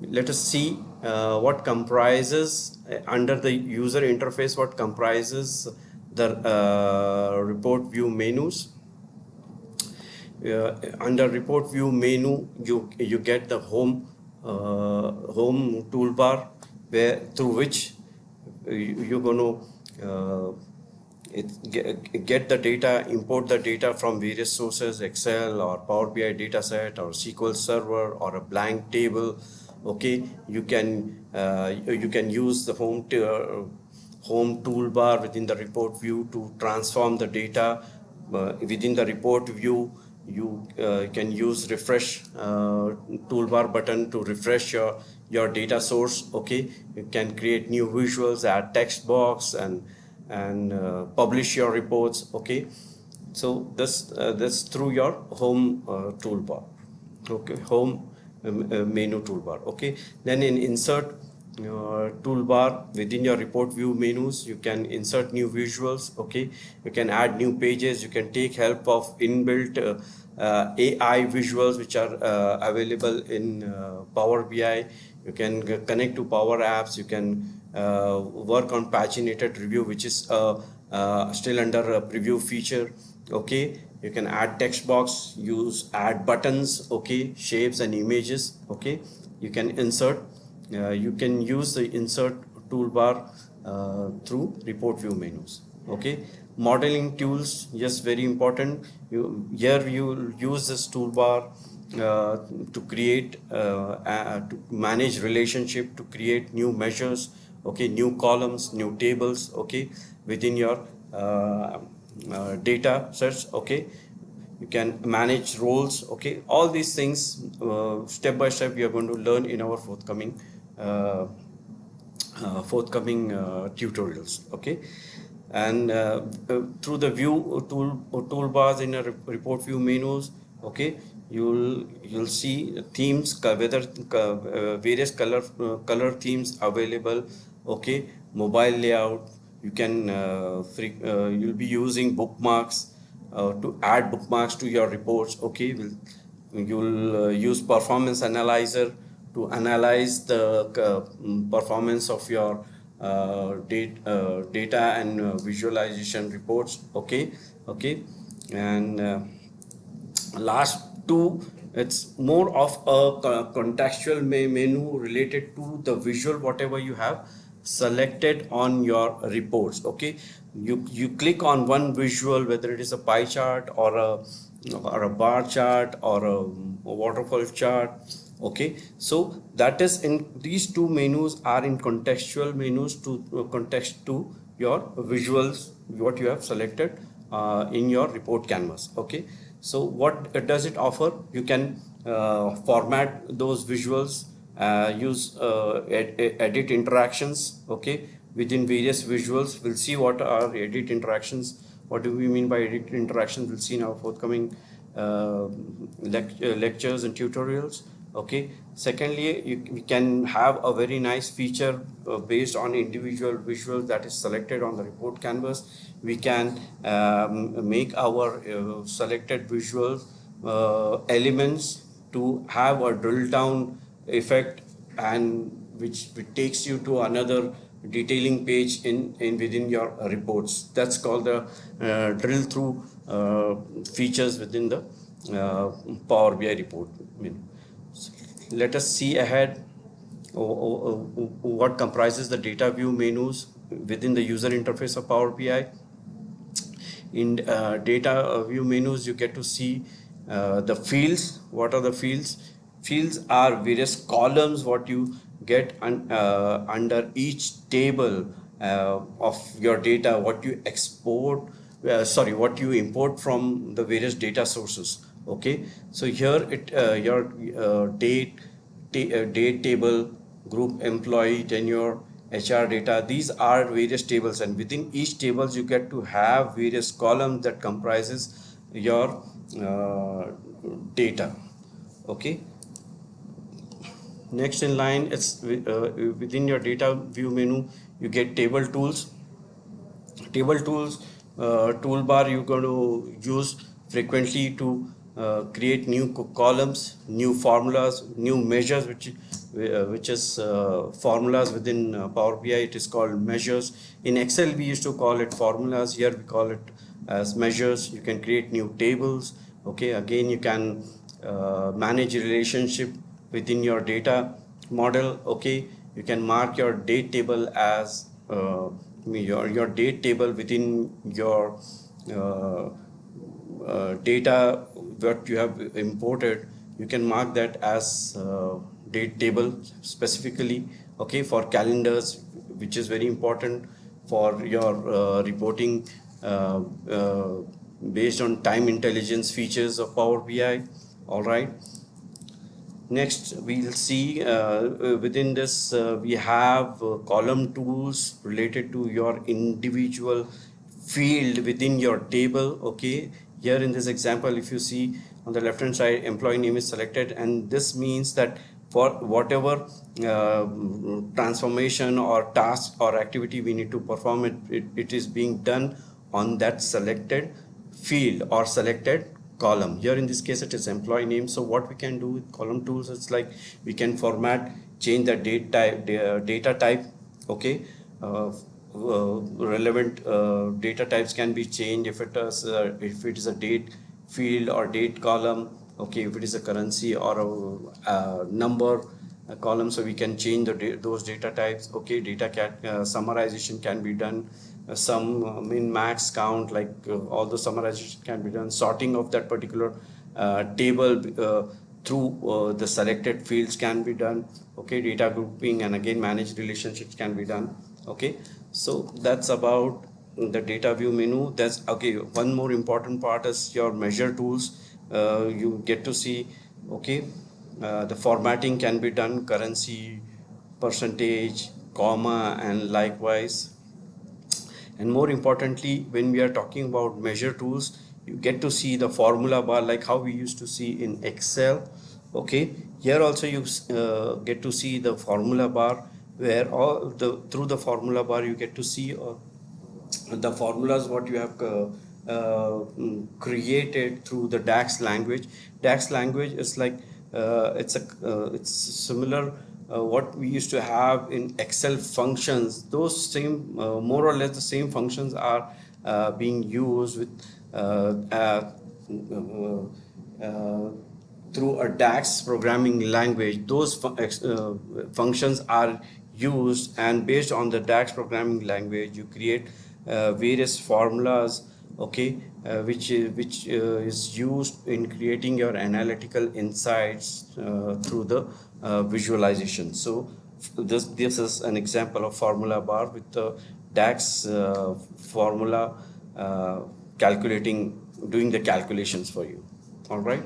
let us see what comprises under the user interface, what comprises the report view menus. Under report view menu, you get the home toolbar, where through which you're going to get the data, import the data from various sources, Excel or Power BI dataset or SQL Server or a blank table. Okay, you can use the home toolbar within the report view to transform the data. Within the report view, you can use refresh toolbar button to refresh your data source. Okay, you can create new visuals, add text box, and publish your reports. Okay, so this through your home toolbar. Okay, home menu toolbar. Okay, then in insert toolbar within your report view menus, you can insert new visuals. Okay, you can add new pages, you can take help of inbuilt AI visuals which are available in Power BI. You can connect to Power Apps, you can work on paginated review, which is still under a preview feature. Okay, you can add text box, use add buttons. Okay, shapes and images. Okay, you can insert, you can use the insert toolbar through report view menus. Okay, modeling tools, yes, very important. Here you will use this toolbar to create to manage relationship, to create new measures. Okay, new columns, new tables. Okay, within your data sets. Okay, you can manage roles. Okay, all these things step by step we are going to learn in our forthcoming tutorials. Okay, and through the view toolbars in a report view menus. Okay, you'll see themes, whether various color themes available. Okay, mobile layout, you can you'll be using bookmarks to add bookmarks to your reports. Okay, you'll use performance analyzer to analyze the performance of your data and visualization reports. Okay, okay, and last two, it's more of a contextual menu related to the visual whatever you have selected on your reports. Okay, you click on one visual, whether it is a pie chart or a bar chart or a waterfall chart. Okay, so that is in these two menus are in contextual menus to context to your visuals what you have selected in your report canvas. Okay, so what does it offer? You can format those visuals, use edit interactions. Okay, within various visuals, we'll see what are edit interactions. What do we mean by edit interactions? We'll see in our forthcoming lectures and tutorials. Okay, secondly, you can have a very nice feature based on individual visuals that is selected on the report canvas. We can make our selected visual elements to have a drill down effect, and which takes you to another detailing page in within your reports. That's called the drill through features within the Power BI report menu. Let us see ahead what comprises the data view menus within the user interface of Power BI. In data view menus, you get to see the fields. What are the fields? Fields are various columns what you get under each table of your data, what you export, what you import from the various data sources. Okay, so here your date table, group employee, tenure, HR data, these are various tables, and within each tables you get to have various columns that comprises your data. Okay, next in line, it's within your data view menu you get table tools. Table tools toolbar you're going to use frequently to create new columns, new formulas, new measures which which is formulas within Power BI. It is called measures. In Excel, we used to call it formulas. Here we call it as measures. You can create new tables. Okay, again you can manage relationship within your data model. Okay, you can mark your date table as your date table within your data what you have imported. You can mark that as date table specifically, okay, for calendars, which is very important for your reporting uh, uh, based on time intelligence features of Power BI. All right. Next, we'll see within this we have column tools related to your individual field within your table. Okay, here in this example, if you see on the left hand side, employee name is selected, and this means that for whatever transformation or task or activity we need to perform, it is being done on that selected field or selected column. Here in this case it is employee name. So what we can do with column tools, it's like we can format, change the date type, data type. Okay, relevant data types can be changed if if it is a date field or date column. Okay, if it is a currency or a number column, so we can change those data types. Okay, summarization can be done, some min max count, like all the summarization can be done, sorting of that particular table through the selected fields can be done. Okay, data grouping and again managed relationships can be done. Okay, so that's about the data view menu. That's okay. One more important part is your measure tools. You get to see, okay, the formatting can be done, currency, percentage, comma, and likewise. And more importantly, when we are talking about measure tools, you get to see the formula bar like how we used to see in Excel. Okay, here also you get to see the formula bar, where all the through the formula bar you get to see the formulas what you have created through the DAX language. DAX language is like it's similar what we used to have in Excel functions. Those same more or less the same functions are being used with through a DAX programming language. Those functions are used, and based on the DAX programming language, you create various formulas. Okay, which is used in creating your analytical insights through the visualization. So this is an example of formula bar with the DAX formula calculating, doing the calculations for you. All right.